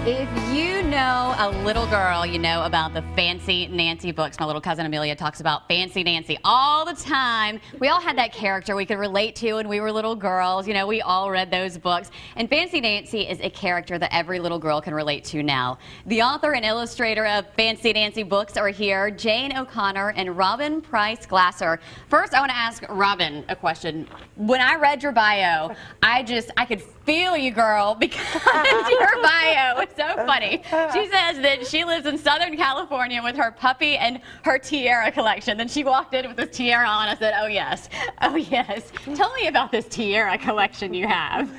If you know a little girl, you know about the Fancy Nancy books. My little cousin Amelia talks about Fancy Nancy all the time. We all had that character we could relate to when we were little girls. You know, we all read those books. And Fancy Nancy is a character that every little girl can relate to now. The author and illustrator of Fancy Nancy books are here, Jane O'Connor and Robin Price Glasser. First, I want to ask Robin a question. When I read your bio, I could feel you, girl, because your bio is so funny. She says that she lives in Southern California with her puppy and her tiara collection. Then she walked in with this tiara on. I said, oh yes, oh yes. Tell me about this tiara collection you have.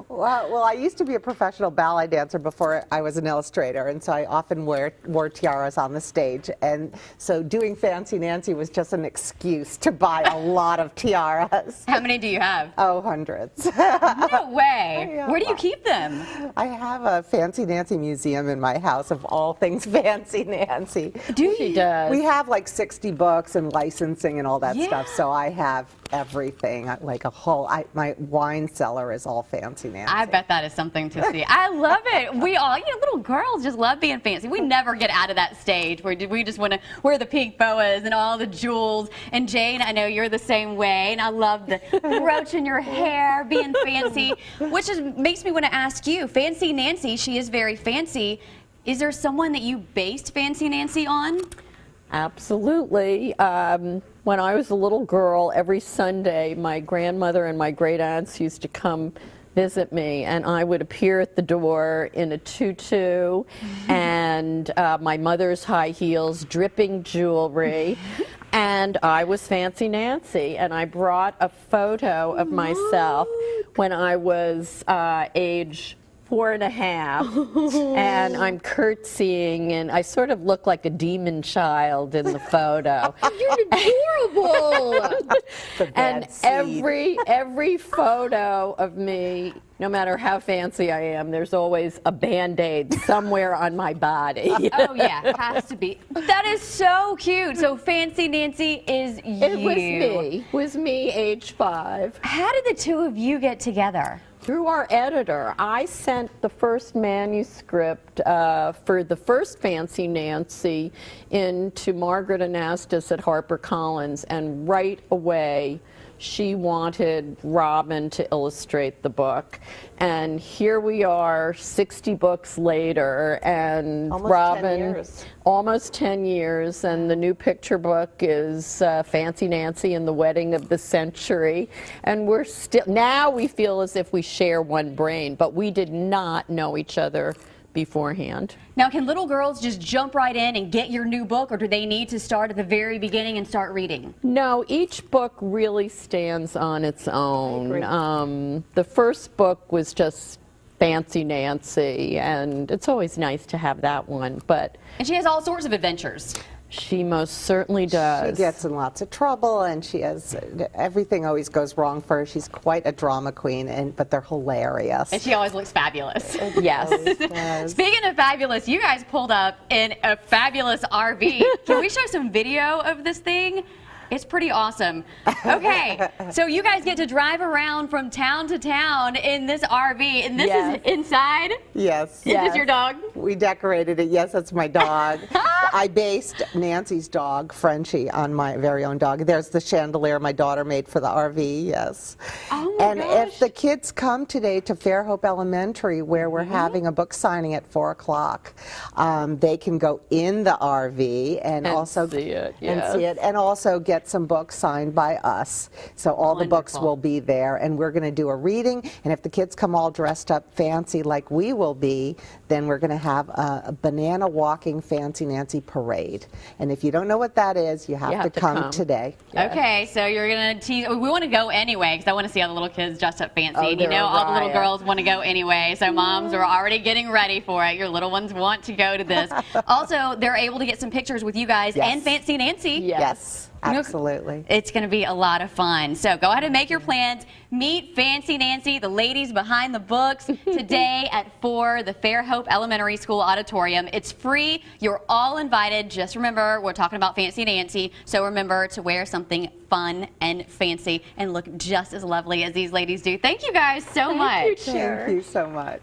Well, I used to be a professional ballet dancer before I was an illustrator, and so I often wore tiaras on the stage. And so doing Fancy Nancy was just an excuse to buy a lot of tiaras. How many do you have? Oh, hundreds. No way. Yeah. Where do you keep them? I have a Fancy Nancy museum in my house of all things Fancy Nancy. She does. We have like 60 books and licensing and all that stuff, so I have everything, like a whole, my wine cellar is all Fancy Nancy. I bet that is something to see. I love it. We all, you know, little girls just love being fancy. We never get out of that stage where we just want to wear the pink boas and all the jewels. And Jane, I know you're the same way, and I love the brooch in your hair, being fancy, which makes me want to ask you, Fancy Nancy, she is very fancy. Is there someone that you based Fancy Nancy on? Absolutely. When I was a little girl, every Sunday, my grandmother and my great aunts used to come visit me, and I would appear at the door in a tutu and my mother's high heels, dripping jewelry, and I was Fancy Nancy, and I brought a photo of myself when I was age 4.5, and I'm curtsying, and I sort of look like a demon child in the photo. You're adorable. And every photo of me, no matter how fancy I am, there's always a Band-Aid somewhere on my body. Oh yeah, it has to be. That is so cute. So Fancy Nancy is you. It was me, age 5. How did the two of you get together? Through our editor. I sent the first manuscript for the first Fancy Nancy into Margaret Anastas at HarperCollins, and right away she wanted Robin to illustrate the book. And here we are 60 books later, and almost Robin, 10 years. Almost 10 years, and the new picture book is Fancy Nancy and the Wedding of the Century. And we're still, now we feel as if we share one brain, but we did not know each other beforehand. Now, can little girls just jump right in and get your new book, or do they need to start at the very beginning and start reading? No, each book really stands on its own. The first book was just Fancy Nancy, and it's always nice to have that one. And she has all sorts of adventures. She most certainly does. She gets in lots of trouble, and she has, everything always goes wrong for her. She's quite a drama queen, but they're hilarious. And she always looks fabulous. Yes. Speaking of fabulous, you guys pulled up in a fabulous RV. Can we show some video of this thing? It's pretty awesome. Okay, so you guys get to drive around from town to town in this RV, and this is inside? Yes. Is this your dog? We decorated it. Yes, that's my dog. I based Nancy's dog, Frenchie, on my very own dog. There's the chandelier my daughter made for the RV, yes. Oh my gosh. If the kids come today to Fairhope Elementary, where we're having a book signing at 4 o'clock, they can go in the RV and also see it, and also get some books signed by us. So all the books will be there, and we're going to do a reading, and if the kids come all dressed up fancy like we will be, then we're going to have a banana walking Fancy Nancy parade. And if you don't know what that is, you have to come today. Okay, so you're going to tease. We want to go anyway, because I want to see all the little kids dressed up fancy. And you know, all the little girls want to go anyway, so moms are already getting ready for it. Your little ones want to go to this. Also, they're able to get some pictures with you guys and Fancy Nancy. Yes. Absolutely. It's going to be a lot of fun. So go ahead and make your plans. Meet Fancy Nancy, the ladies behind the books, today at 4, the Fairhope Elementary School Auditorium. It's free. You're all invited. Just remember, we're talking about Fancy Nancy, so remember to wear something fun and fancy and look just as lovely as these ladies do. Thank you guys so much. Thank you so much.